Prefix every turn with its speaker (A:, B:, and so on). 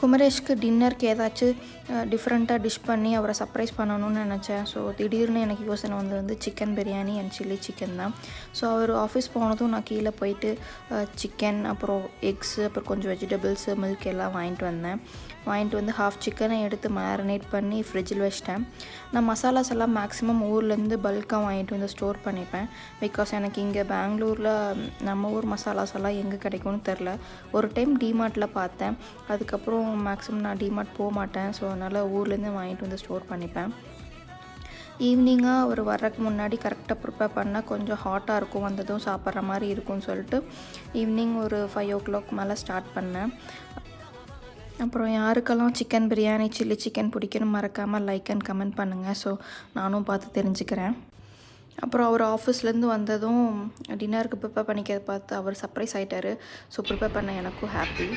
A: குமரேஷ்க்கு டின்னருக்கு ஏதாச்சும் டிஃப்ரெண்ட்டாக டிஷ் பண்ணி அவரை சர்ப்ரைஸ் பண்ணணும்னு நினச்சேன். ஸோ திடீர்னு எனக்கு யோசனை வந்து chicken biryani and chilli chicken தான். ஸோ அவர் ஆஃபீஸ் போனதும் நான் கீழே போயிட்டு சிக்கன், அப்புறம் எக்ஸு, அப்புறம் கொஞ்சம் வெஜிடபிள்ஸு, மில்க் எல்லாம் வாங்கிட்டு வந்து ஹாஃப் சிக்கனை எடுத்து மேரினேட் பண்ணி ஃப்ரிட்ஜில் வச்சிட்டேன். நான் மசாலாஸ் எல்லாம் மேக்ஸிமம் ஊர்லேருந்து பல்காக வாங்கிட்டு வந்து ஸ்டோர் பண்ணிப்பேன். பிகாஸ் எனக்கு இங்கே பெங்களூரில் நம்ம ஊர் மசாலாஸ் எல்லாம் எங்கே கிடைக்கும்னு தெரில. ஒரு டைம் டிமார்ட்டில் பார்த்தேன். அதுக்கப்புறம் மேக்ஸிமம் நான் டிமார்ட் போக மாட்டேன். ஸோ அதனால் ஊர்லேருந்து வாங்கிட்டு வந்து ஸ்டோர் பண்ணிப்பேன். ஈவினிங்காக அவர் வர்றதுக்கு முன்னாடி கரெக்டாக ப்ரிப்பேர் பண்ணால் கொஞ்சம் ஹாட்டாக இருக்கும், வந்ததும் சாப்பிட்ற மாதிரி இருக்கும்னு சொல்லிட்டு ஈவினிங் ஒரு 5 o'clock மேலே ஸ்டார்ட் பண்ணேன். அப்புறம் யாருக்கெல்லாம் சிக்கன் பிரியாணி, சில்லி சிக்கன் பிடிக்கணும் மறக்காமல் லைக் அண்ட் கமெண்ட் பண்ணுங்கள். ஸோ நானும் பார்த்து தெரிஞ்சுக்கிறேன். அப்புறம் அவர் ஆஃபீஸ்லேருந்து வந்ததும் டின்னருக்கு ப்ரிப்பேர் பண்ணிக்கிறத பார்த்து அவர் சர்ப்ரைஸ் ஆகிட்டார். ஸோ ப்ரிப்பேர் பண்ண எனக்கும் ஹாப்பி.